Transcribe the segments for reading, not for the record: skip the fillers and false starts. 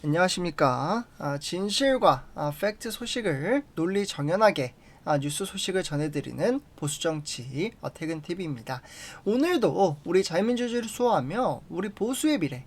안녕하십니까. 진실과 팩트 소식을 논리 정연하게 뉴스 소식을 전해드리는 보수정치 퇴근TV입니다. 오늘도 우리 자유민주주의를 수호하며 우리 보수의 미래,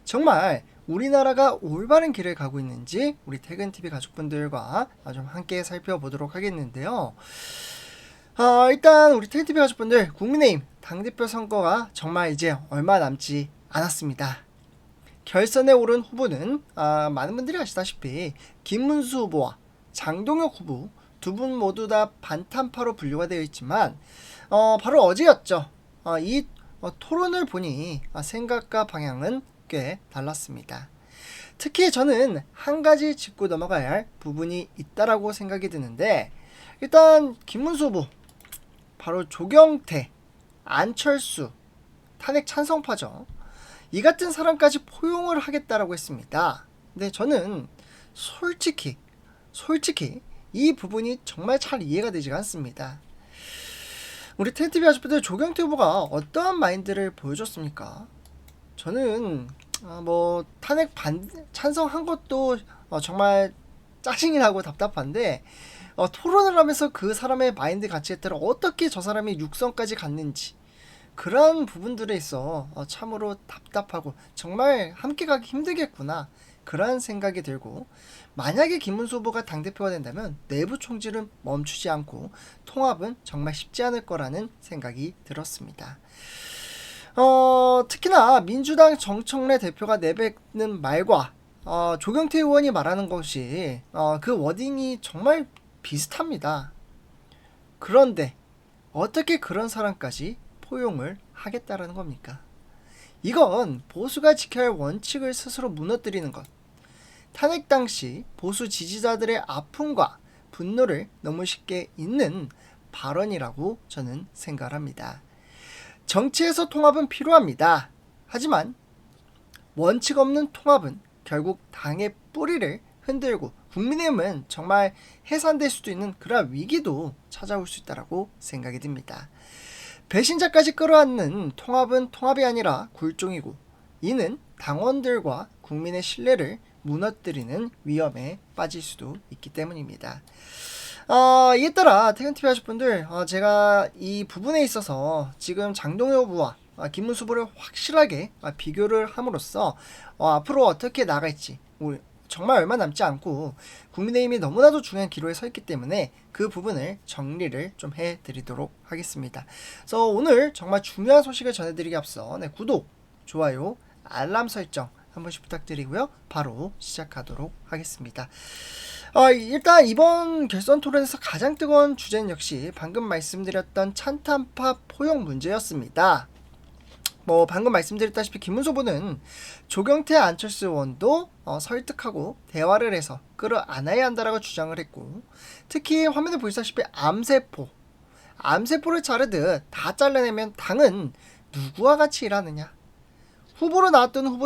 정말 우리나라가 올바른 길을 가고 있는지 우리 퇴근TV 가족분들과 좀 함께 살펴보도록 하겠는데요. 일단 우리 퇴근TV 가족분들, 국민의힘 당대표 선거가 정말 이제 얼마 남지 않았습니다. 결선에 오른 후보는 많은 분들이 아시다시피 김문수 후보와 장동혁 후보 두 분 모두 다 반탄파로 분류가 되어 있지만 바로 어제였죠. 이 토론을 보니 생각과 방향은 꽤 달랐습니다. 특히 저는 한 가지 짚고 넘어가야 할 부분이 있다라고 생각이 드는데, 일단 김문수 후보 바로 조경태, 안철수 탄핵 찬성파죠. 이 같은 사람까지 포용을 하겠다라고 했습니다. 근데 저는 솔직히 이 부분이 정말 잘 이해가 되지가 않습니다. 우리 텐티비 아저씨들, 조경태 후보가 어떠한 마인드를 보여줬습니까? 저는 탄핵 찬성한 것도 정말 짜증이 나고 답답한데, 토론을 하면서 그 사람의 마인드 가치에 따라 어떻게 저 사람이 육성까지 갔는지, 그런 부분들에 있어 참으로 답답하고 정말 함께 가기 힘들겠구나, 그런 생각이 들고, 만약에 김문수 후보가 당대표가 된다면 내부 총질은 멈추지 않고 통합은 정말 쉽지 않을 거라는 생각이 들었습니다. 특히나 민주당 정청래 대표가 내뱉는 말과 조경태 의원이 말하는 것이 그 워딩이 정말 비슷합니다. 그런데 어떻게 그런 사람까지 포용을 하겠다라는 겁니까? 이건 보수가 지켜야 할 원칙을 스스로 무너뜨리는 것, 탄핵 당시 보수 지지자들의 아픔과 분노를 너무 쉽게 잊는 발언이라고 저는 생각을 합니다. 정치에서 통합은 필요합니다. 하지만 원칙 없는 통합은 결국 당의 뿌리를 흔들고 국민의힘은 정말 해산될 수도 있는 그런 위기도 찾아올 수 있다고 생각이 듭니다. 배신자까지 끌어안는 통합은 통합이 아니라 굴종이고, 이는 당원들과 국민의 신뢰를 무너뜨리는 위험에 빠질 수도 있기 때문입니다. 이에 따라 퇴근TV 하실분들, 제가 이 부분에 있어서 지금 장동혁 후보와 김문수 후보를 확실하게 비교를 함으로써 앞으로 어떻게 나갈지, 정말 얼마 남지 않고 국민의힘이 너무나도 중요한 기로에 서 있기 때문에 그 부분을 정리를 좀 해드리도록 하겠습니다. 그래서 오늘 정말 중요한 소식을 전해드리기 앞서 구독, 좋아요, 알람 설정 한 번씩 부탁드리고요. 바로 시작하도록 하겠습니다. 일단 이번 결선 토론에서 가장 뜨거운 주제는 역시 방금 말씀드렸던 찬탄파 포용 문제였습니다. 방금 말씀드렸다시피 김문수 후보는 조경태, 안철수 의원도 설득하고 대화를 해서 끌어안아야 한다라고 주장을 했고, 특히 화면에 보시다시피 암세포를 자르듯 다 잘라내면 당은 누구와 같이 일하느냐, 후보로 나왔던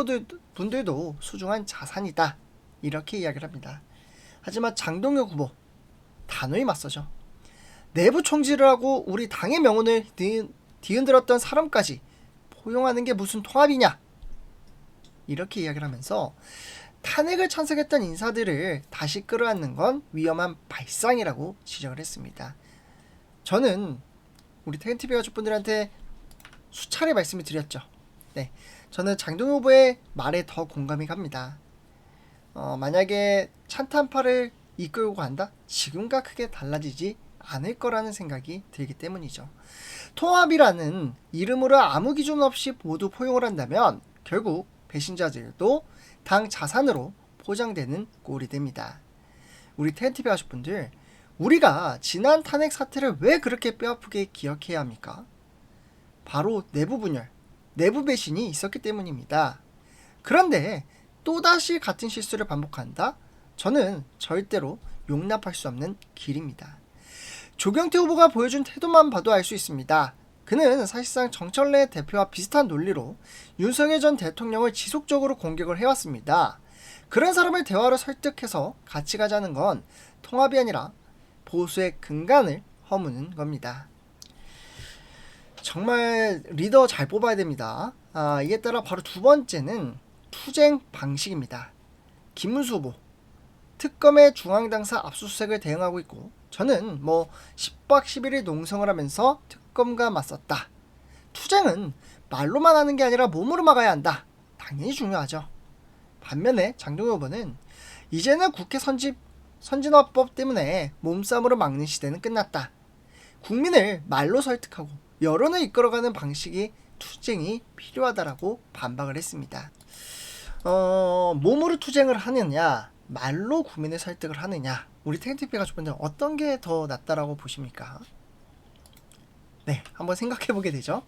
분들도 소중한 자산이다, 이렇게 이야기를 합니다. 하지만 장동혁 후보 단호히 맞서죠. 내부 총질을 하고 우리 당의 명운을 뒤흔들었던 사람까지 포용하는 게 무슨 통합이냐, 이렇게 이야기를 하면서 탄핵을 찬성했던 인사들을 다시 끌어안는 건 위험한 발상이라고 지적을 했습니다. 저는 우리 퇴근TV 가족분들한테 수차례 말씀을 드렸죠. 저는 장동혁 후보의 말에 더 공감이 갑니다. 만약에 찬탄파를 이끌고 간다? 지금과 크게 달라지지 않을 거라는 생각이 들기 때문이죠. 통합이라는 이름으로 아무 기준 없이 모두 포용을 한다면 결국 배신자들도 당 자산으로 포장되는 꼴이 됩니다. 우리 텐티비 가족분들, 우리가 지난 탄핵 사태를 왜 그렇게 뼈아프게 기억해야 합니까? 바로 내부 분열, 내부 배신이 있었기 때문입니다. 그런데 또다시 같은 실수를 반복한다? 저는 절대로 용납할 수 없는 길입니다. 조경태 후보가 보여준 태도만 봐도 알 수 있습니다. 그는 사실상 정청래 대표와 비슷한 논리로 윤석열 전 대통령을 지속적으로 공격을 해왔습니다. 그런 사람을 대화로 설득해서 같이 가자는 건 통합이 아니라 보수의 근간을 허무는 겁니다. 정말 리더 잘 뽑아야 됩니다. 이에 따라 바로 두 번째는 투쟁 방식입니다. 김문수 후보 특검의 중앙당사 압수수색을 대응하고 있고, 저는 10박 11일 농성을 하면서 특검과 맞섰다. 투쟁은 말로만 하는 게 아니라 몸으로 막아야 한다. 당연히 중요하죠. 반면에 장동혁 후보는 이제는 국회 선진화법 때문에 몸싸움으로 막는 시대는 끝났다. 국민을 말로 설득하고 여론을 이끌어가는 방식이 투쟁이 필요하다라고 반박을 했습니다. 몸으로 투쟁을 하느냐, 말로 국민을 설득을 하느냐, 우리 태극TV 가족분들 어떤 게 더 낫다라고 보십니까? 네, 한번 생각해보게 되죠.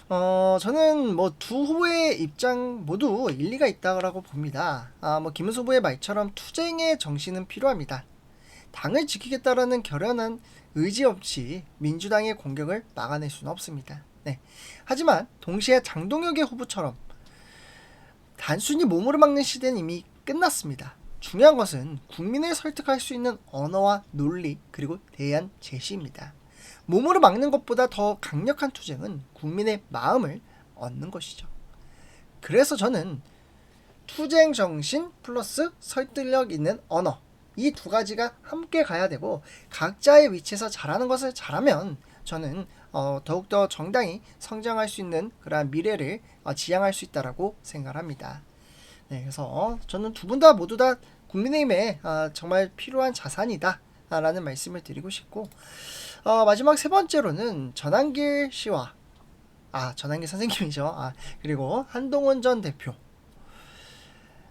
저는 두 후보의 입장 모두 일리가 있다고 봅니다. 김문수 후보의 말처럼 투쟁의 정신은 필요합니다. 당을 지키겠다라는 결연한 의지 없이 민주당의 공격을 막아낼 수는 없습니다. 네. 하지만 동시에 장동혁의 후보처럼 단순히 몸으로 막는 시대는 이미 끝났습니다. 중요한 것은 국민을 설득할 수 있는 언어와 논리, 그리고 대안 제시입니다. 몸으로 막는 것보다 더 강력한 투쟁은 국민의 마음을 얻는 것이죠. 그래서 저는 투쟁 정신 플러스 설득력 있는 언어, 이 두 가지가 함께 가야 되고, 각자의 위치에서 잘하는 것을 잘하면 저는 더욱더 정당히 성장할 수 있는 그러한 미래를 지향할 수 있다라고 생각합니다. 네, 그래서 저는 두 분 다 모두 다 국민의힘에 정말 필요한 자산이다 라는 말씀을 드리고 싶고, 마지막 세 번째로는 전한길 씨와 전한길 선생님이죠. 그리고 한동훈 전 대표,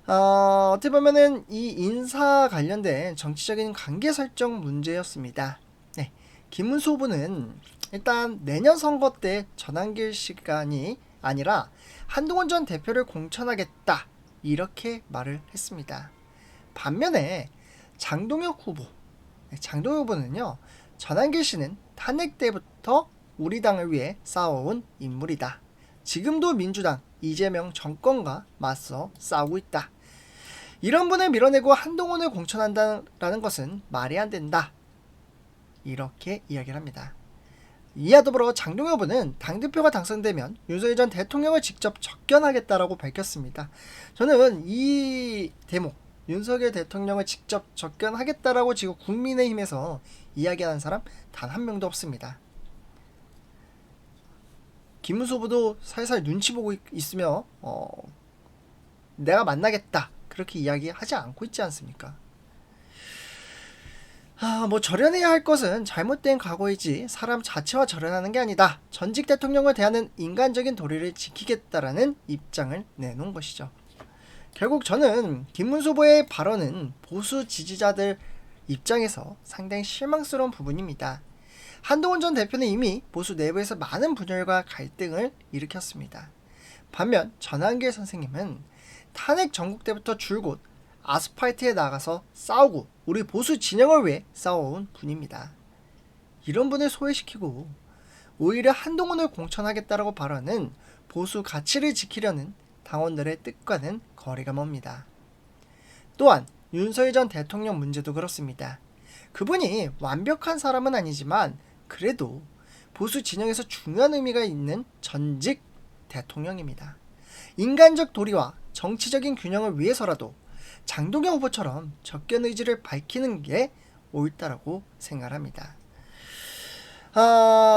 어떻게 보면은 이 인사 관련된 정치적인 관계 설정 문제였습니다. 네, 김문수 후보는 일단 내년 선거 때 전한길 씨간이 아니라 한동훈 전 대표를 공천하겠다, 이렇게 말을 했습니다. 반면에 장동혁 후보는요, 전한길 씨는 탄핵 때부터 우리 당을 위해 싸워온 인물이다. 지금도 민주당 이재명 정권과 맞서 싸우고 있다. 이런 분을 밀어내고 한동훈을 공천한다는 것은 말이 안 된다, 이렇게 이야기를 합니다. 이와 더불어 장동혁 후보는 당대표가 당선되면 윤석열 전 대통령을 직접 접견하겠다라고 밝혔습니다. 저는 이 대목, 윤석열 대통령을 직접 접견하겠다라고 지금 국민의힘에서 이야기하는 사람 단 한 명도 없습니다. 김문수 후보도 살살 눈치 보고 있으며 내가 만나겠다, 그렇게 이야기하지 않고 있지 않습니까? 절연해야 할 것은 잘못된 과거이지 사람 자체와 절연하는 게 아니다. 전직 대통령을 대하는 인간적인 도리를 지키겠다라는 입장을 내놓은 것이죠. 결국 저는 김문수 후보의 발언은 보수 지지자들 입장에서 상당히 실망스러운 부분입니다. 한동훈 전 대표는 이미 보수 내부에서 많은 분열과 갈등을 일으켰습니다. 반면 전한길 선생님은 탄핵 전국 때부터 줄곧 아스팔트에 나가서 싸우고 우리 보수 진영을 위해 싸워온 분입니다. 이런 분을 소외시키고 오히려 한동훈을 공천하겠다라고 발언은 보수 가치를 지키려는 당원들의 뜻과는 거리가 멉니다. 또한 윤석열 전 대통령 문제도 그렇습니다. 그분이 완벽한 사람은 아니지만 그래도 보수 진영에서 중요한 의미가 있는 전직 대통령입니다. 인간적 도리와 정치적인 균형을 위해서라도 장동혁 후보처럼 접견 의지를 밝히는 게 옳다라고 생각합니다.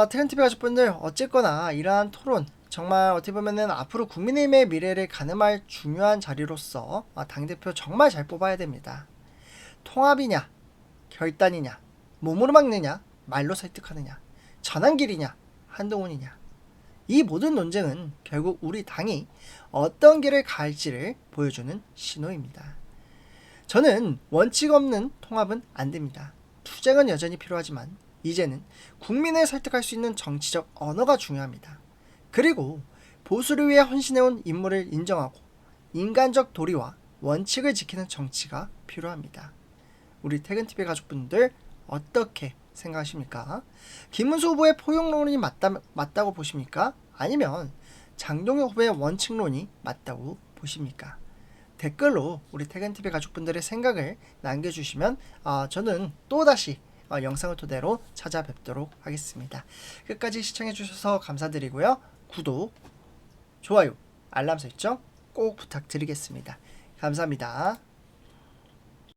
태근TV 가족분들, 어쨌거나 이러한 토론 정말 어떻게 보면은 앞으로 국민의힘의 미래를 가늠할 중요한 자리로서 당대표 정말 잘 뽑아야 됩니다. 통합이냐, 결단이냐, 몸으로 막느냐, 말로 설득하느냐, 전한길이냐, 한동훈이냐, 이 모든 논쟁은 결국 우리 당이 어떤 길을 갈지를 보여주는 신호입니다. 저는 원칙 없는 통합은 안 됩니다. 투쟁은 여전히 필요하지만 이제는 국민을 설득할 수 있는 정치적 언어가 중요합니다. 그리고 보수를 위해 헌신해온 인물을 인정하고 인간적 도리와 원칙을 지키는 정치가 필요합니다. 우리 태근TV 가족분들 어떻게 생각하십니까? 김문수 후보의 포용론이 맞다고 보십니까? 아니면 장동혁 후보의 원칙론이 맞다고 보십니까? 댓글로 우리 태근TV 가족분들의 생각을 남겨주시면 저는 또다시 영상을 토대로 찾아뵙도록 하겠습니다. 끝까지 시청해주셔서 감사드리고요. 구독, 좋아요, 알람 설정 꼭 부탁드리겠습니다. 감사합니다.